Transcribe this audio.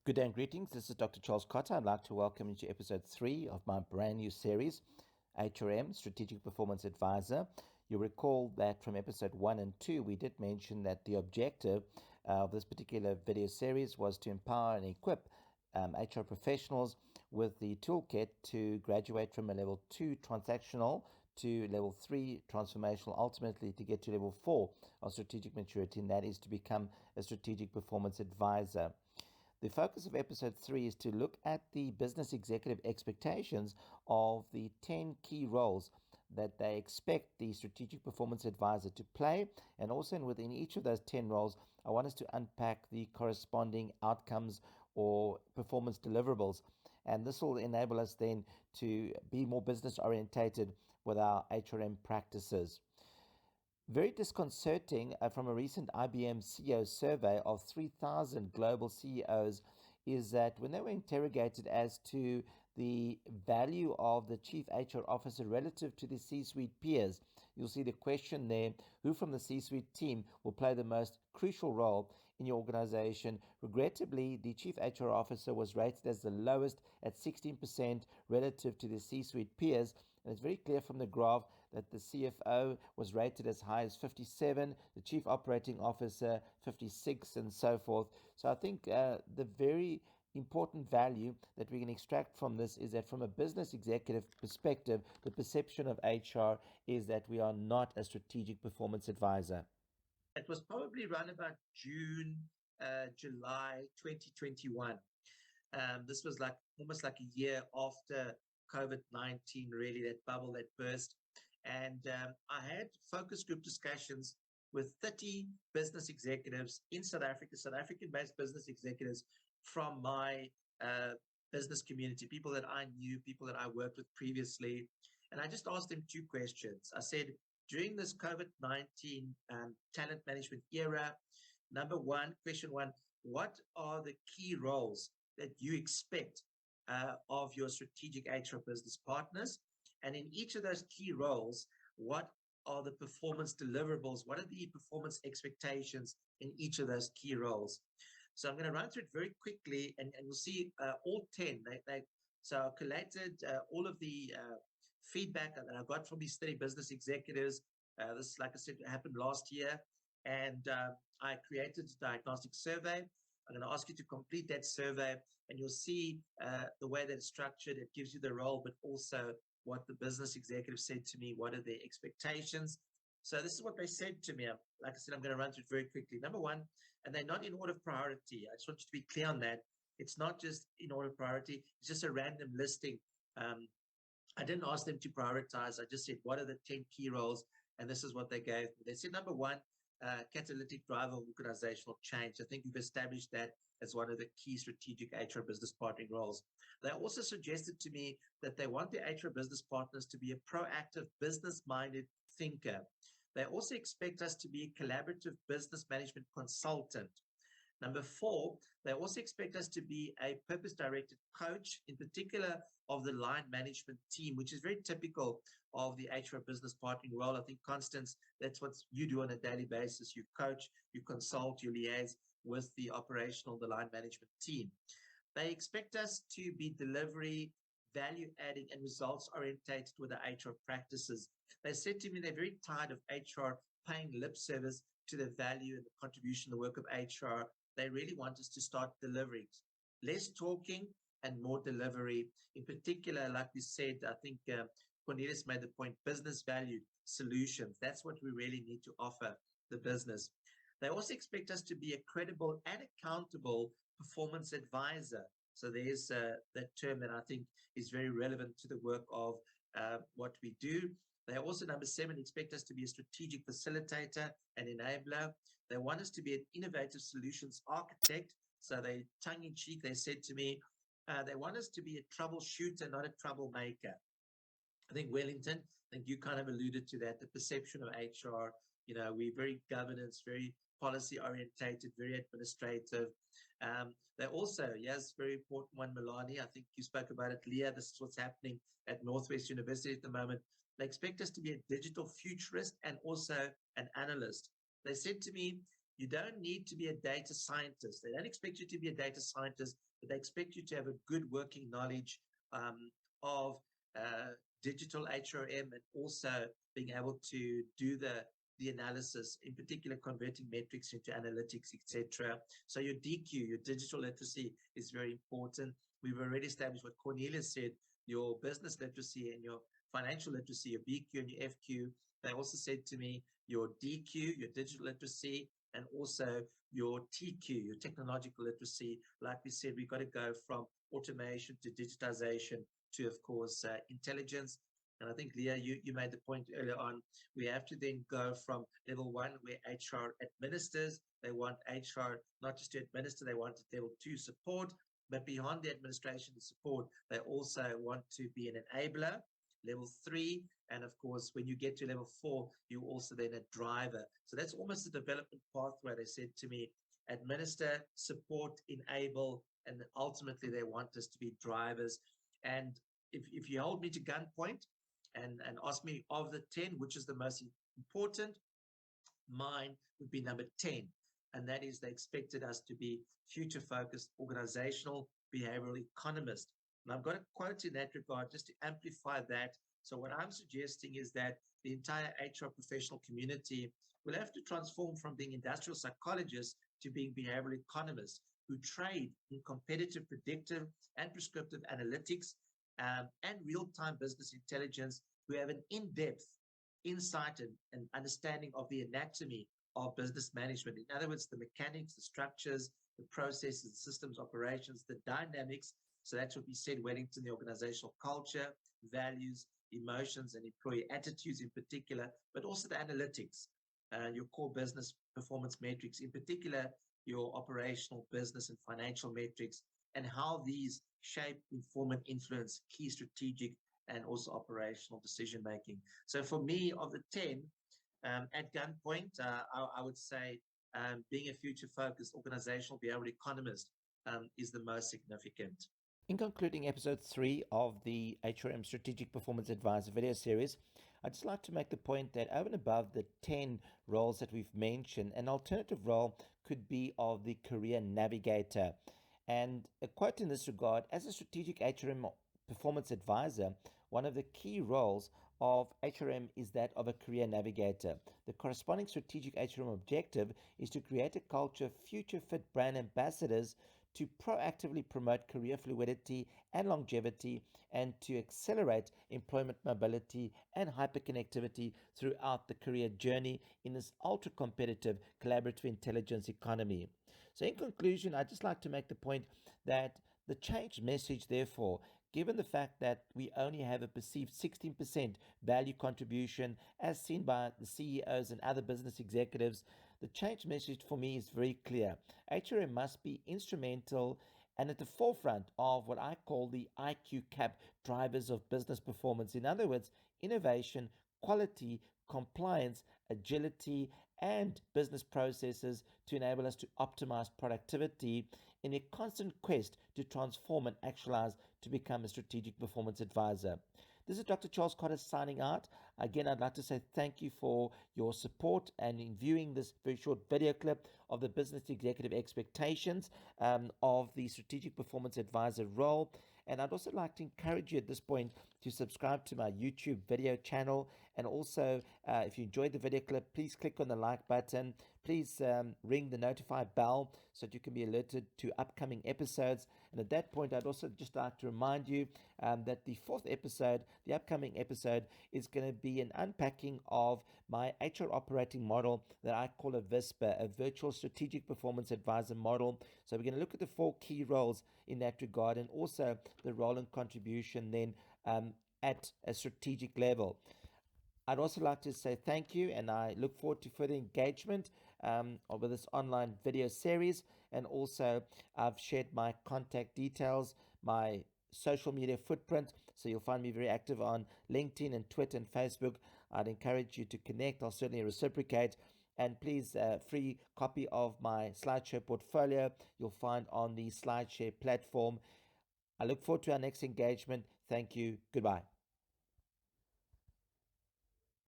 Good day and greetings. This is Dr. Charles Cotter. I'd like to welcome you to episode 3 of my brand new series, HRM Strategic Performance Advisor. You'll recall that from episode 1 and 2, we did mention that the objective of this particular video series was to empower and equip HR professionals with the toolkit to graduate from a level 2 transactional to level 3 transformational, ultimately to get to level 4 of strategic maturity, and that is to become a strategic performance advisor. The focus of episode 3 is to look at the business executive expectations of the 10 key roles that they expect the strategic performance advisor to play. And also within each of those 10 roles, I want us to unpack the corresponding outcomes or performance deliverables. And this will enable us then to be more business orientated with our HRM practices. Very disconcerting from a recent IBM CEO survey of 3,000 global CEOs is that when they were interrogated as to the value of the chief HR officer relative to the C-suite peers, you'll see the question there, who from the C-suite team will play the most crucial role in your organization? Regrettably, the chief HR officer was rated as the lowest at 16% relative to the C-suite peers. And it's very clear from the graph that the CFO was rated as high as 57, the chief operating officer 56, and so forth. So I think the very important value that we can extract from this is that from a business executive perspective, the perception of HR is that we are not a strategic performance advisor. It was probably around about June, July 2021. This was almost like a year after COVID-19, really, that bubble that burst. And I had focus group discussions with 30 business executives in South Africa, South African-based business executives from my business community, people that I knew, people that I worked with previously. And I just asked them two questions. I said, during this COVID-19 talent management era, question one, what are the key roles that you expect of your strategic HR business partners? And in each of those key roles, what are the performance deliverables? What are the performance expectations in each of those key roles? So I'm going to run through it very quickly, and you'll see all 10. So I collated all of the feedback that I got from these 30 business executives. This, like I said, happened last year. And I created a diagnostic survey. I'm going to ask you to complete that survey, and you'll see the way that it's structured. It gives you the role, but also what the business executive said to me, what are their expectations. So this is what they said to me. Like I said, I'm going to run through it very quickly. Number one, and they're not in order of priority. I just want you to be clear on that. It's not just in order of priority. It's just a random listing. I didn't ask them to prioritize. I just said, what are the 10 key roles? And this is what they gave me. They said, number one, catalytic driver of organizational change. I think we've established that as one of the key strategic HR business partnering roles. They also suggested to me that they want their HR business partners to be a proactive, business-minded thinker. They also expect us to be a collaborative business management consultant. Number four, they also expect us to be a purpose-directed coach, in particular of the line management team, which is very typical of the HR business partnering role. I think, Constance, that's what you do on a daily basis. You coach, you consult, you liaise with the line management team. They expect us to be delivery, value-adding, and results-orientated with the HR practices. They said to me they're very tired of HR paying lip service to the value and the contribution, the work of HR. They really want us to start delivering. Less talking and more delivery. In particular, like we said, I think Cornelius made the point, business value solutions. That's what we really need to offer the business. They also expect us to be a credible and accountable performance advisor. So there's that term that I think is very relevant to the work of what we do. They also, number 7, expect us to be a strategic facilitator and enabler. They want us to be an innovative solutions architect. So they, tongue-in-cheek, they said to me, they want us to be a troubleshooter, not a troublemaker. I think Wellington, I think you kind of alluded to that, the perception of HR, we're very governance, very policy orientated, very administrative. They also, yes, very important one, Milani, I think you spoke about it, Leah, this is what's happening at Northwest University at the moment. They expect us to be a digital futurist and also an analyst. They said to me, you don't need to be a data scientist. They don't expect you to be a data scientist. but they expect you to have a good working knowledge of digital HRM, and also being able to do the analysis, in particular converting metrics into analytics, etc. So your DQ, your digital literacy, is very important. We've already established what Cornelia said, your business literacy and your financial literacy, your BQ and your FQ. They also said to me, your DQ, your digital literacy, and also your TQ, your technological literacy. Like we said, we've got to go from automation to digitization to, of course, intelligence. And I think, Leah, you made the point earlier on, we have to then go from level 1, where HR administers. They want HR not just to administer, they want level 2 support. But beyond the administration and support, they also want to be an enabler. Level 3, and of course, when you get to level 4, you also then a driver. So that's almost a development pathway. They said to me, administer, support, enable, and ultimately they want us to be drivers. And if you hold me to gunpoint and ask me, of the 10, which is the most important, mine would be number 10. And that is, they expected us to be future-focused, organizational, behavioral economists. And I've got a quote in that regard just to amplify that. So what I'm suggesting is that the entire HR professional community will have to transform from being industrial psychologists to being behavioral economists who trade in competitive, predictive, and prescriptive analytics and real-time business intelligence, who have an in-depth insight and understanding of the anatomy of business management. In other words, the mechanics, the structures, the processes, the systems, operations, the dynamics. So that's what we said, Wellington, the organizational culture, values, emotions, and employee attitudes in particular, but also the analytics, your core business performance metrics, in particular, your operational business and financial metrics, and how these shape, inform, and influence key strategic and also operational decision making. So for me, of the 10, at gunpoint, I would say being a future-focused organizational behavioral economist is the most significant. In concluding episode 3 of the HRM Strategic Performance Advisor video series, I'd just like to make the point that over and above the 10 roles that we've mentioned, an alternative role could be of the career navigator. And a quote in this regard, as a strategic HRM performance advisor, one of the key roles of HRM is that of a career navigator. The corresponding strategic HRM objective is to create a culture of future-fit brand ambassadors to proactively promote career fluidity and longevity, and to accelerate employment mobility and hyperconnectivity throughout the career journey in this ultra-competitive collaborative intelligence economy. So in conclusion, I'd just like to make the point that the change message, therefore, given the fact that we only have a perceived 16% value contribution as seen by the CEOs and other business executives, the change message for me is very clear. HRM must be instrumental and at the forefront of what I call the IQ cap drivers of business performance. In other words, innovation, quality, compliance, agility, and business processes to enable us to optimize productivity in a constant quest to transform and actualize to become a strategic performance advisor. This is Dr. Charles Cotter signing out. Again, I'd like to say thank you for your support and in viewing this very short video clip of the business executive expectations of the strategic performance advisor role. And I'd also like to encourage you at this point to subscribe to my YouTube video channel. And also, if you enjoyed the video clip, please click on the like button. Please ring the notify bell so that you can be alerted to upcoming episodes. And at that point, I'd also just like to remind you that the fourth episode, the upcoming episode, is going to be an unpacking of my HR operating model that I call a VISPA, a Virtual Strategic Performance Advisor model. So we're going to look at the 4 key roles in that regard, and also the role and contribution then at a strategic level. I'd also like to say thank you, and I look forward to further engagement over this online video series. And also, I've shared my contact details, my social media footprint, so you'll find me very active on LinkedIn and Twitter and Facebook. I'd encourage you to connect. I'll certainly reciprocate. And please, free copy of my SlideShare portfolio you'll find on the SlideShare platform. I look forward to our next engagement. Thank you. Goodbye.